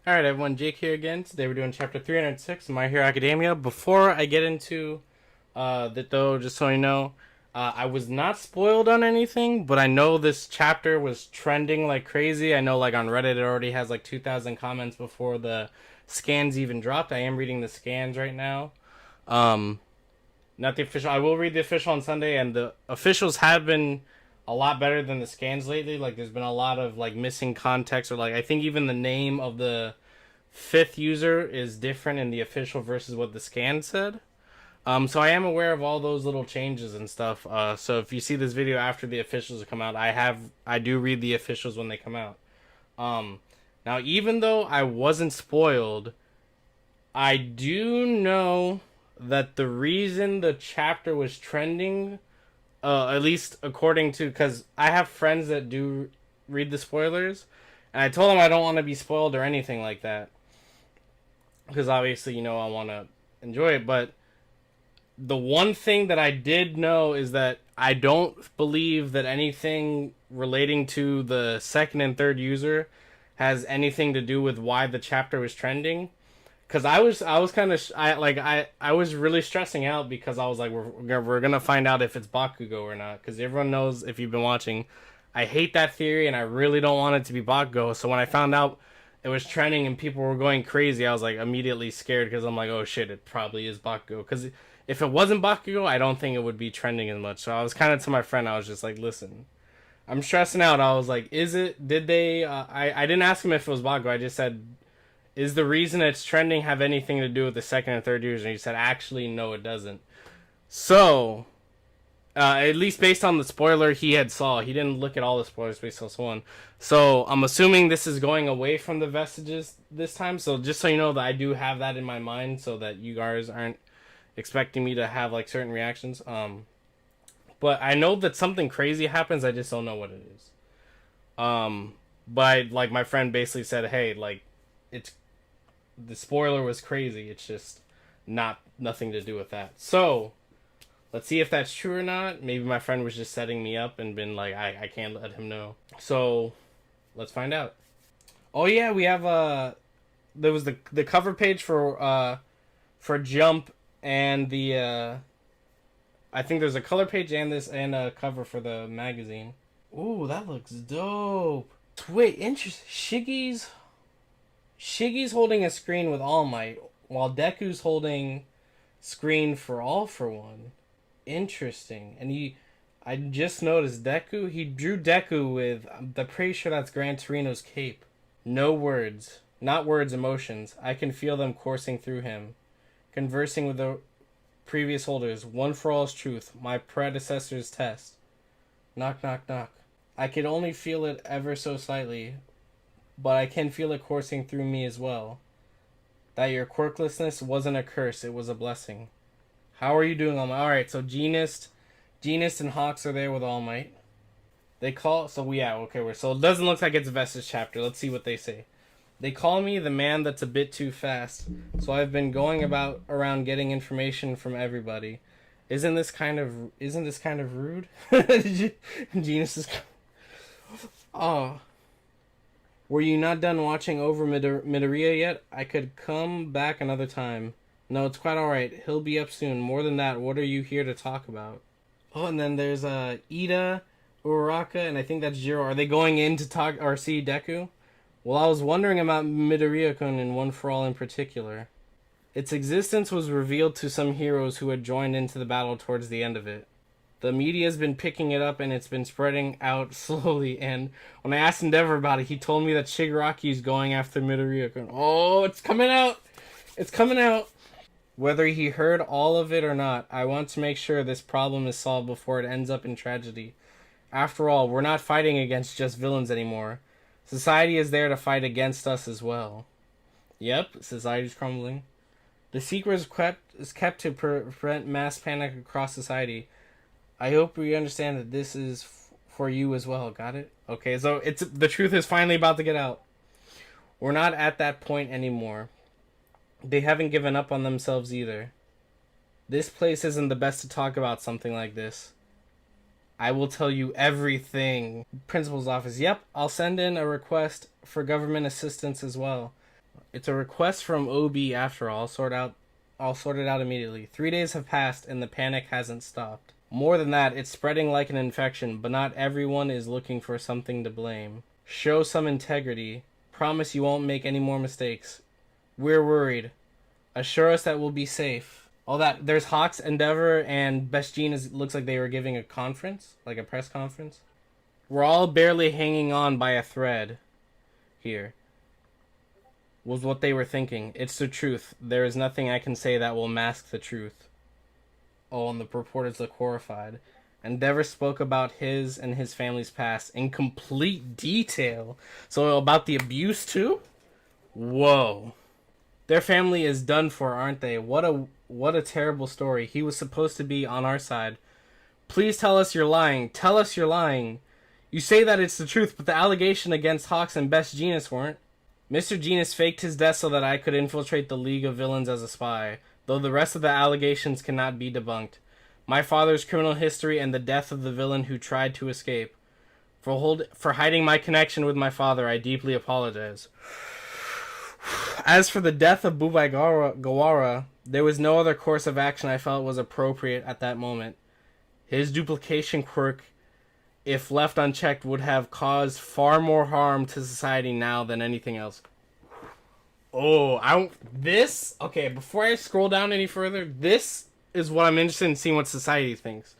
Alright everyone, Jake here again. Today we're doing chapter 306 of My Hero Academia. Before I get into that though, just so you know, I was not spoiled on anything, but I know this chapter was trending like crazy. I know like on Reddit it already has like 2,000 comments before the scans even dropped. I am reading the scans right now. Um, Not the official. I will read the official on Sunday, and the officials have been a lot better than the scans lately. Like there's been a lot of like missing context, or like I think even the name of the fifth user is different in the official versus what the scan said. So I am aware of all those little changes and stuff. So if you see this video after the officials come out, I do read the officials when they come out. Um, Now even though I wasn't spoiled, I do know that the reason the chapter was trending, at least according to, because I have friends that do read the spoilers, and I told them I don't want to be spoiled or anything like that, because obviously I want to enjoy it. But the one thing that I did know is that I don't believe that anything relating to the second and third user has anything to do with why the chapter was trending. Because I was kind of I was really stressing out because I was like we're gonna find out if it's Bakugo or not, because everyone knows, if you've been watching, I hate that theory and I really don't want it to be Bakugo. So when I found out it was trending and people were going crazy, I was like immediately scared, because I'm like, oh shit, it probably is Bakugo. Because if it wasn't Bakugo, I don't think it would be trending as much. So I was kind of, to my friend, I was just like, listen, I'm stressing out. I was like, is it? Did they? I didn't ask him if it was Bakugo. I just said, is the reason it's trending have anything to do with the second and third user? And he said, actually, no, it doesn't. So at least based on the spoiler he had saw. He didn't look at all the spoilers based on one. So I'm assuming this is going away from the Vestiges this time. So just so you know, that I do have that in my mind, so that you guys aren't expecting me to have like certain reactions. But I know that something crazy happens. I just don't know what it is. But like my friend basically said, hey, like it's the spoiler was crazy. It's just nothing to do with that. So let's see if that's true or not. Maybe my friend was just setting me up and been like, I can't let him know. So let's find out. Oh yeah, we have there was the cover page for Jump, and the I think there's a color page and a cover for the magazine. Ooh, that looks dope. Wait, interesting. Shiggy's holding a screen with All Might, while Deku's holding screen for All for One. Interesting. And I just noticed he drew Deku with, I'm pretty sure that's Gran Torino's cape. No words. Not words, emotions. I can feel them coursing through him. Conversing with the previous holders. One for all's truth. My predecessor's test. Knock, knock, knock. I could only feel it ever so slightly, but I can feel it coursing through me as well. That your quirklessness wasn't a curse, it was a blessing. How are you doing, All Might? Alright, so Genist and Hawks are there with All Might. They call, so yeah, okay, so it doesn't look like it's a Vestige chapter. Let's see what they say. They call me the man that's a bit too fast, so I've been going around getting information from everybody. Isn't this kind of rude? Genist is. Oh. Were you not done watching over Midoriya yet? I could come back another time. No, it's quite alright. He'll be up soon. More than that, what are you here to talk about? Oh, and then there's Ida, Uraraka, and I think that's Jiro. Are they going in to talk or see Deku? Well, I was wondering about Midoriya-kun and One for All in particular. Its existence was revealed to some heroes who had joined into the battle towards the end of it. The media's been picking it up and it's been spreading out slowly, and when I asked Endeavor about it, he told me that Shigaraki's going after Midoriya-kun. Oh, it's coming out! It's coming out! Whether he heard all of it or not, I want to make sure this problem is solved before it ends up in tragedy. After all, we're not fighting against just villains anymore. Society is there to fight against us as well. Yep, society's crumbling. The secret is kept to prevent mass panic across society. I hope you understand that this is for you as well. Got it? Okay, so the truth is finally about to get out. We're not at that point anymore. They haven't given up on themselves either. This place isn't the best to talk about something like this. I will tell you everything. Principal's office. Yep, I'll send in a request for government assistance as well. It's a request from OB after all. I'll sort it out immediately. 3 days have passed and the panic hasn't stopped. More than that, it's spreading like an infection, but not everyone is looking for something to blame. Show some integrity. Promise you won't make any more mistakes. We're worried. Assure us that we'll be safe. All that. There's Hawks, Endeavor, and Vestiges. Looks like they were giving a conference, like a press conference. We're all barely hanging on by a thread here, was what they were thinking. It's the truth. There is nothing I can say that will mask the truth. Oh, and the reporters look horrified. Endeavor spoke about his and his family's past in complete detail. So about the abuse too? Whoa. Their family is done for, aren't they? What a terrible story. He was supposed to be on our side. Please tell us you're lying. Tell us you're lying. You say that it's the truth, but the allegation against Hawks and Best Genus weren't. Mr. Genus faked his death so that I could infiltrate the League of Villains as a spy, though the rest of the allegations cannot be debunked. My father's criminal history and the death of the villain who tried to escape. For hiding my connection with my father, I deeply apologize. As for the death of Bubai Gawara, there was no other course of action I felt was appropriate at that moment. His duplication quirk, if left unchecked, would have caused far more harm to society now than anything else. Okay, before I scroll down any further, this is what I'm interested in seeing what society thinks.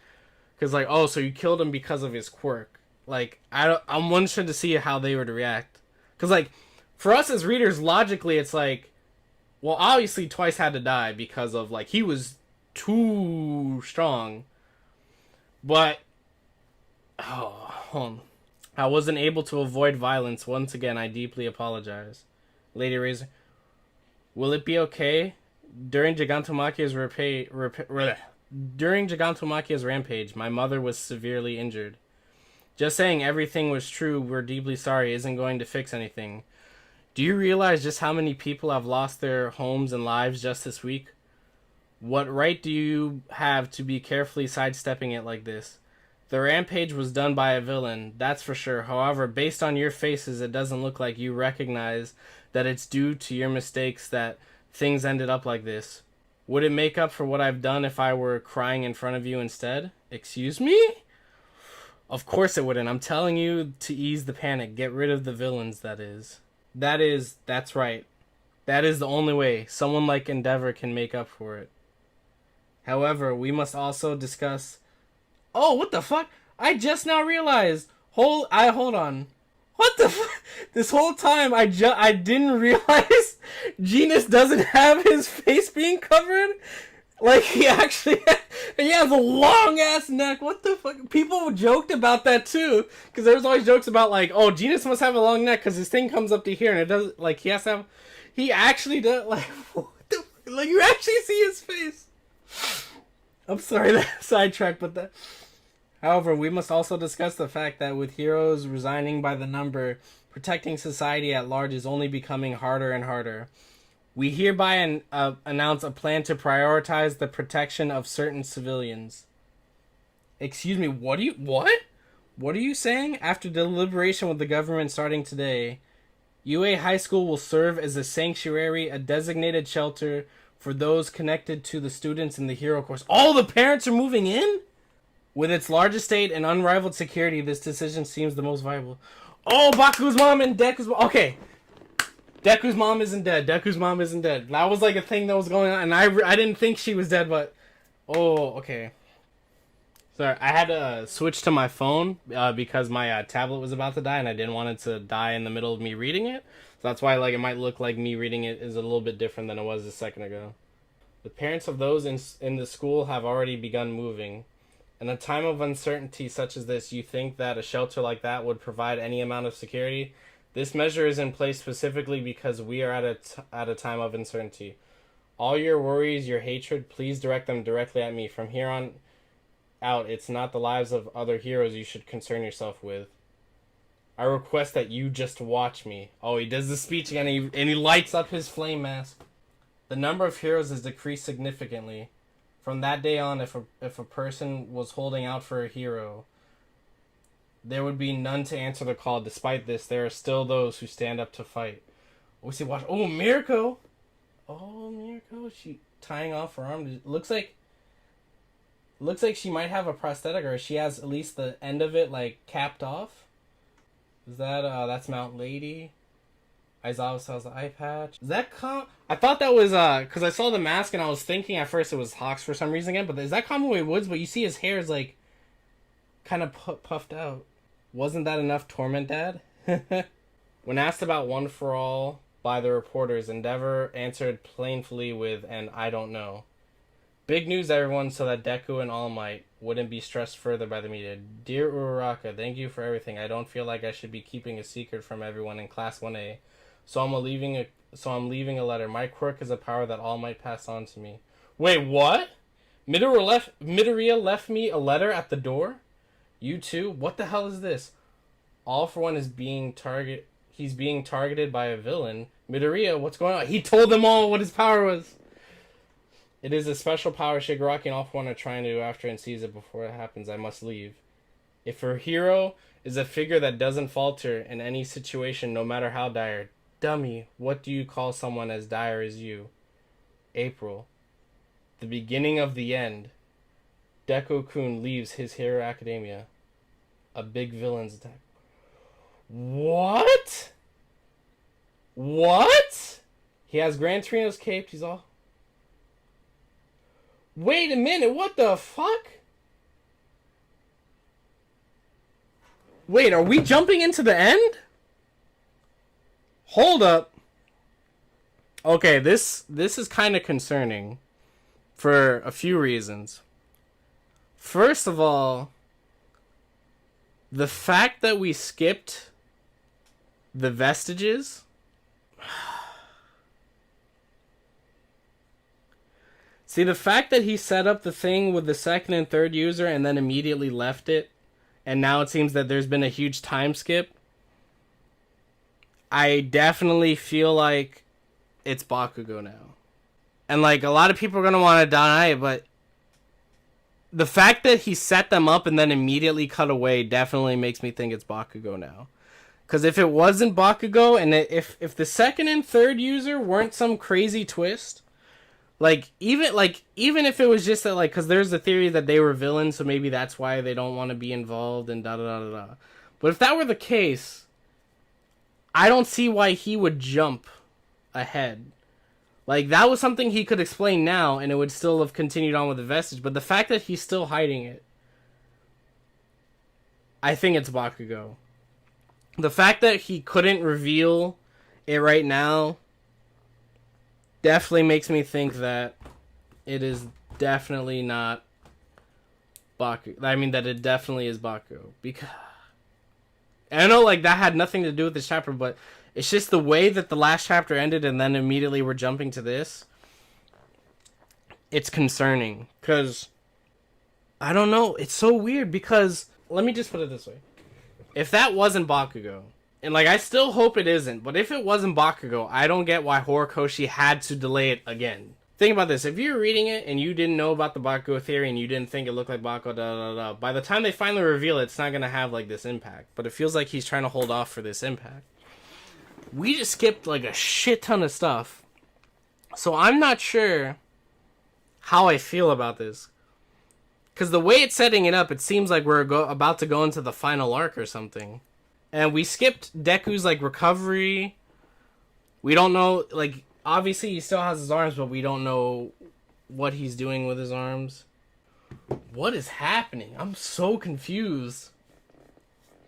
Because, like, oh, so you killed him because of his quirk. Like, I'm interested to see how they would react. Because, like, for us as readers, logically, it's like, well, obviously Twice had to die because of, like, he was too strong. But, hold on. I wasn't able to avoid violence. Once again, I deeply apologize. Lady Razor. Will it be okay? During Gigantomachia's rampage, my mother was severely injured. Just saying everything was true, we're deeply sorry, isn't going to fix anything. Do you realize just how many people have lost their homes and lives just this week? What right do you have to be carefully sidestepping it like this? The rampage was done by a villain, that's for sure. However, based on your faces, it doesn't look like you recognize that it's due to your mistakes that things ended up like this. Would it make up for what I've done if I were crying in front of you instead? Excuse me? Of course it wouldn't. I'm telling you to ease the panic. Get rid of the villains, that is. That's right. That is the only way. Someone like Endeavor can make up for it. However, we must also discuss... Oh, what the fuck? I just now realized. Hold on. What the fuck? This whole time I didn't realize Genus doesn't have his face being covered. Like, he has a long ass neck. What the fuck? People joked about that too, because there was always jokes about, like, oh, Genus must have a long neck because his thing comes up to here and it doesn't, like, he actually does, like, what the fuck? Like, you actually see his face. I'm sorry that sidetracked, but that. However, we must also discuss the fact that with heroes resigning by the number, protecting society at large is only becoming harder and harder. We hereby announce a plan to prioritize the protection of certain civilians. Excuse me, what? What are you saying? After deliberation with the government starting today, UA High School will serve as a sanctuary, a designated shelter for those connected to the students in the hero course. All the parents are moving in? With its large estate and unrivaled security, this decision seems the most viable. Oh, Baku's mom and Deku's mom. Okay. Deku's mom isn't dead. That was like a thing that was going on, and I didn't think she was dead, but... Oh, okay. Sorry, I had to switch to my phone because my tablet was about to die, and I didn't want it to die in the middle of me reading it. So that's why, like, it might look like me reading it is a little bit different than it was a second ago. The parents of those in the school have already begun moving. In a time of uncertainty such as this, you think that a shelter like that would provide any amount of security? This measure is in place specifically because we are at a time of uncertainty. All your worries, your hatred, please direct them directly at me. From here on out, it's not the lives of other heroes you should concern yourself with. I request that you just watch me. Oh, he does the speech again, and he lights up his flame mask. The number of heroes has decreased significantly. From that day on, if a person was holding out for a hero, there would be none to answer the call. Despite this, there are still those who stand up to fight. We see watch. Oh, Mirko. Oh, Mirko. She tying off her arm. Looks like she might have a prosthetic, or she has at least the end of it like capped off. Is that that's Mount Lady? Aizawa sells the eye patch. Is that I thought that was because I saw the mask and I was thinking at first it was Hawks for some reason again. But is that Kamui Woods? But you see his hair is like kind of puffed out. Wasn't that enough, Torment Dad? When asked about One for All by the reporters, Endeavor answered plainly with an "I don't know." Big news, everyone, so that Deku and All Might wouldn't be stressed further by the media. Dear Uraraka, thank you for everything. I don't feel like I should be keeping a secret from everyone in Class 1A. So I'm leaving a letter. My quirk is a power that All Might passed on to me. Wait, what? Midoriya left me a letter at the door? You too? What the hell is this? All for One is he's being targeted by a villain. Midoriya, what's going on? He told them all what his power was. It is a special power Shigaraki and All for One are trying to go after and seize it before it happens. I must leave. If her hero is a figure that doesn't falter in any situation, no matter how dire. Dummy, what do you call someone as dire as you? April. The beginning of the end. Deku-kun leaves his Hero Academia. A big villain's attack. What? What? He has Gran Torino's cape. He's all... Wait a minute, what the fuck? Wait, are we jumping into the end? Hold up. Okay, this is kind of concerning for a few reasons. First of all, the fact that we skipped the Vestiges. See, the fact that he set up the thing with the second and third user and then immediately left it, and now it seems that there's been a huge time skip, I definitely feel like it's Bakugo now. And, like, a lot of people are going to want to deny it, but the fact that he set them up and then immediately cut away definitely makes me think it's Bakugo now. Because if it wasn't Bakugo, and if the second and third user weren't some crazy twist, even if it was just that, like, because there's a theory that they were villains, so maybe that's why they don't want to be involved and da-da-da-da-da. But if that were the case, I don't see why he would jump ahead. Like, that was something he could explain now, and it would still have continued on with the Vestige. But the fact that he's still hiding it, I think it's Bakugo. The fact that he couldn't reveal it right now definitely makes me think that it is definitely not Bakugo. I mean, that it definitely is Bakugo. Because I know, like, that had nothing to do with this chapter, but it's just the way that the last chapter ended and then immediately we're jumping to this. It's concerning. Because, I don't know, it's so weird because, let me just put it this way. If that wasn't Bakugo, and, like, I still hope it isn't, but if it wasn't Bakugo, I don't get why Horikoshi had to delay it again. Think about this. If you're reading it and you didn't know about the Bakugo theory and you didn't think it looked like Bakugo, da-da-da-da, by the time they finally reveal it, it's not going to have, like, this impact. But it feels like he's trying to hold off for this impact. We just skipped, like, a shit ton of stuff. So I'm not sure how I feel about this. Because the way it's setting it up, it seems like we're about to go into the final arc or something. And we skipped Deku's, like, recovery. We don't know, like, obviously he still has his arms, but we don't know what he's doing with his arms. What is happening? I'm so confused.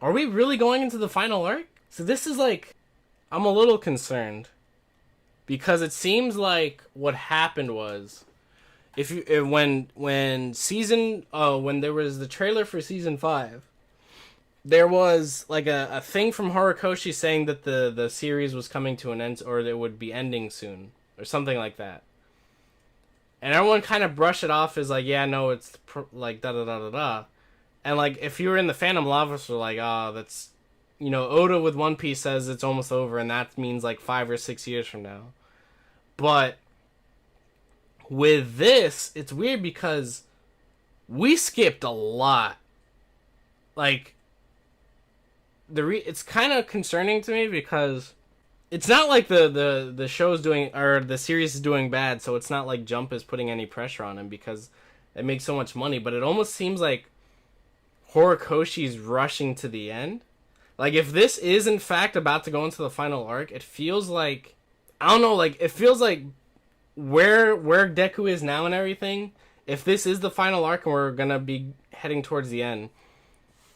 Are we really going into the final arc? So this is, like, I'm a little concerned. Because it seems like what happened was, when there was the trailer for season 5, there was like a thing from Horikoshi saying that the series was coming to an end, or it would be ending soon, or something like that. And everyone kind of brushed it off as like, yeah, no, it's like da da da da da. And like, if you were in the fandom, a lot of us were like, that's, you know, Oda with One Piece says it's almost over, and that means like 5 or 6 years from now. But with this, it's weird because we skipped a lot. Like, it's kind of concerning to me because it's not like the show's doing or the series is doing bad, so it's not like Jump is putting any pressure on him because it makes so much money. But it almost seems like Horikoshi's rushing to the end. Like if this is in fact about to go into the final arc, it feels like I don't know, like it feels like where Deku is now and everything. If this is the final arc and we're gonna be heading towards the end,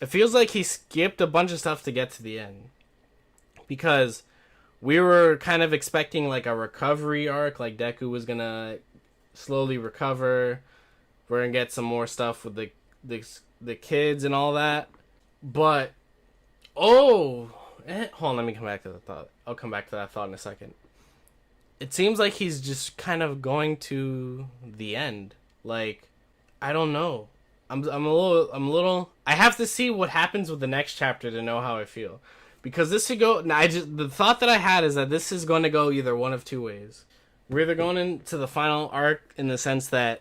it feels like he skipped a bunch of stuff to get to the end because we were kind of expecting like a recovery arc, like Deku was gonna slowly recover. We're gonna get some more stuff with the the kids and all that, but hold on, let me come back to the thought. I'll come back to that thought in a second. It seems like he's just kind of going to the end. Like, I don't know. I'm a little. I have to see what happens with the next chapter to know how I feel, because this could go. The thought that I had is that this is going to go either one of two ways. We're either going into the final arc in the sense that,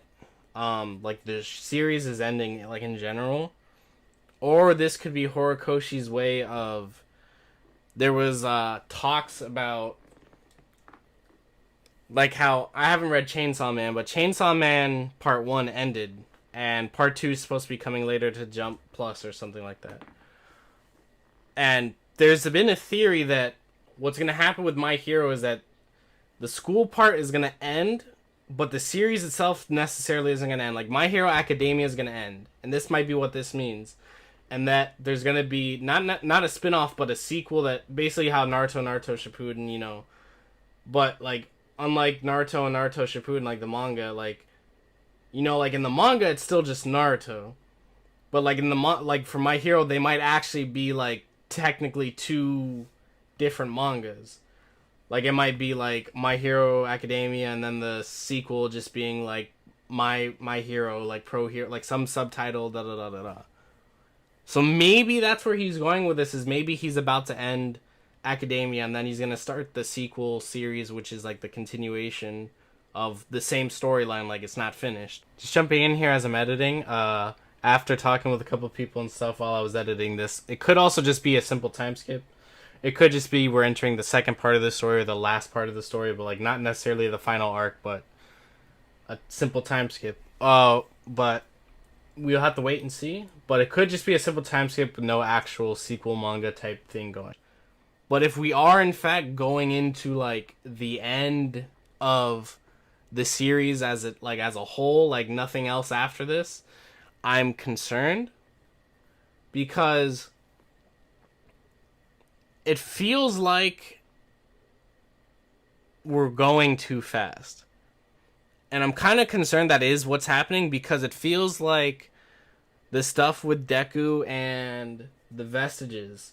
like the series is ending, like in general, or this could be Horikoshi's way of. There was talks about like how I haven't read Chainsaw Man, but Chainsaw Man Part 1 ended, and Part 2 is supposed to be coming later to Jump Plus or something like that. And there's been a theory that what's going to happen with My Hero is that the school part is going to end, but the series itself necessarily isn't going to end. Like, My Hero Academia is going to end, and this might be what this means. And that there's going to be not a spin-off, but a sequel that basically how Naruto Shippuden, you know. But, like, unlike Naruto and Naruto Shippuden, like the manga, like, you know, like in the manga, it's still just Naruto. But, like, in the like for My Hero, they might actually be, like, technically two different mangas. Like, it might be, like, My Hero Academia, and then the sequel just being, like, My Hero, like, Pro Hero, like, some subtitle, da-da-da-da-da. So maybe that's where he's going with this, is maybe he's about to end Academia, and then he's going to start the sequel series, which is, like, the continuation of the same storyline, like, it's not finished. Just jumping in here as I'm editing, after talking with a couple people and stuff while I was editing this, it could also just be a simple time skip. It could just be we're entering the second part of the story or the last part of the story, but, like, not necessarily the final arc, but a simple time skip. But we'll have to wait and see. But it could just be a simple time skip with no actual sequel manga type thing going. But if we are in fact going into like the end of the series as it like as a whole, like nothing else after this, I'm concerned because it feels like we're going too fast. And I'm kind of concerned that is what's happening because it feels like the stuff with Deku and the Vestiges.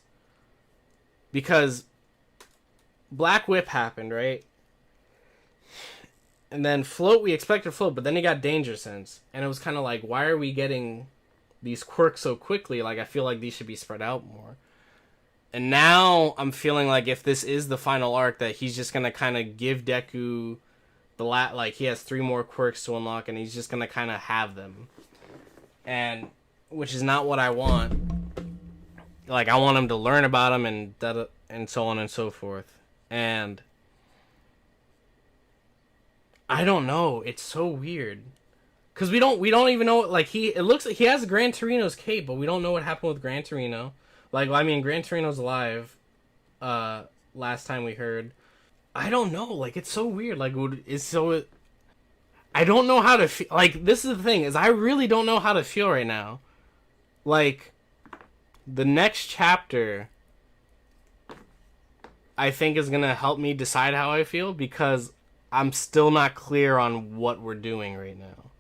Because Black Whip happened, right? And then Float, we expected Float, but then he got Danger Sense. And it was kind of like, why are we getting these quirks so quickly? Like, I feel like these should be spread out more. And now I'm feeling like if this is the final arc, that he's just going to kind of give Deku like, he has 3 more quirks to unlock, and he's just going to kind of have them. And which is not what I want. Like, I want him to learn about him and so on and so forth. And I don't know. It's so weird. Cause we don't even know, like, it looks like he has Gran Torino's cape, but we don't know what happened with Gran Torino. Like, I mean, Gran Torino's alive. Last time we heard. I don't know. Like, it's so weird. Like, I don't know how to feel. Like, this is the thing, is I really don't know how to feel right now. Like, the next chapter, I think, is gonna help me decide how I feel, because I'm still not clear on what we're doing right now.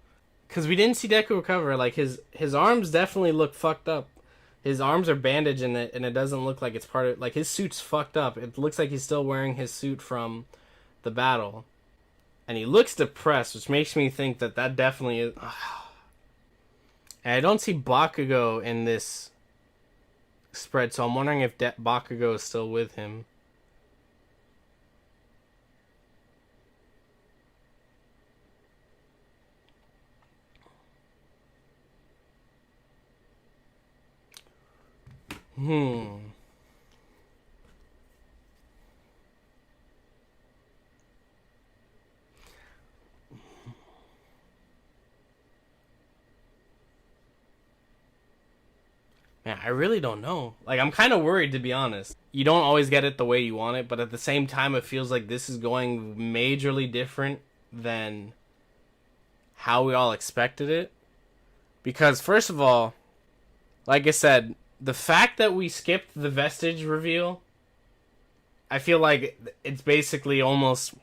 Because we didn't see Deku recover. Like, his arms definitely look fucked up. His arms are bandaged and it doesn't look like it's part of... Like, his suit's fucked up. It looks like he's still wearing his suit from the battle. And he looks depressed, which makes me think that definitely is... And I don't see Bakugo in this spread, so I'm wondering if Bakugo is still with him. Man, I really don't know. Like, I'm kind of worried, to be honest. You don't always get it the way you want it, but at the same time, it feels like this is going majorly different than how we all expected it. Because, first of all, like I said, the fact that we skipped the Vestige reveal, I feel like it's basically almost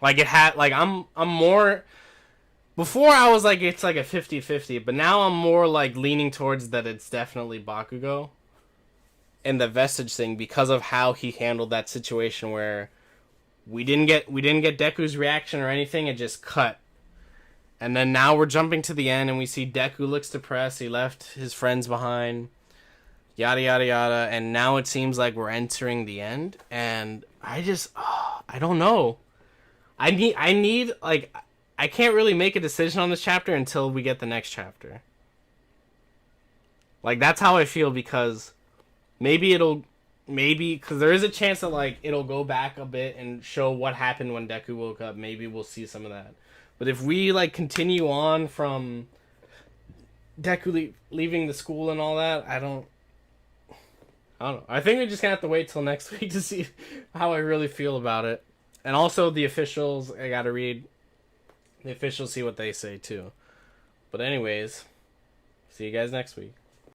like it had, like, I'm more, before I was like, it's like a 50-50, but now I'm more like leaning towards that it's definitely Bakugo and the Vestige thing, because of how he handled that situation where we didn't get Deku's reaction or anything. It just cut. And then now we're jumping to the end and we see Deku looks depressed. He left his friends behind. Yada yada yada. And now it seems like we're entering the end. And I don't know. I need like, I can't really make a decision on this chapter until we get the next chapter. Like, that's how I feel, because because there is a chance that like it'll go back a bit and show what happened when Deku woke up. Maybe we'll see some of that. But if we like continue on from Deku leaving the school and all that, I don't know. I think we're just gonna have to wait till next week to see how I really feel about it. And also the officials, I gotta read the officials, see what they say too. But anyways, see you guys next week.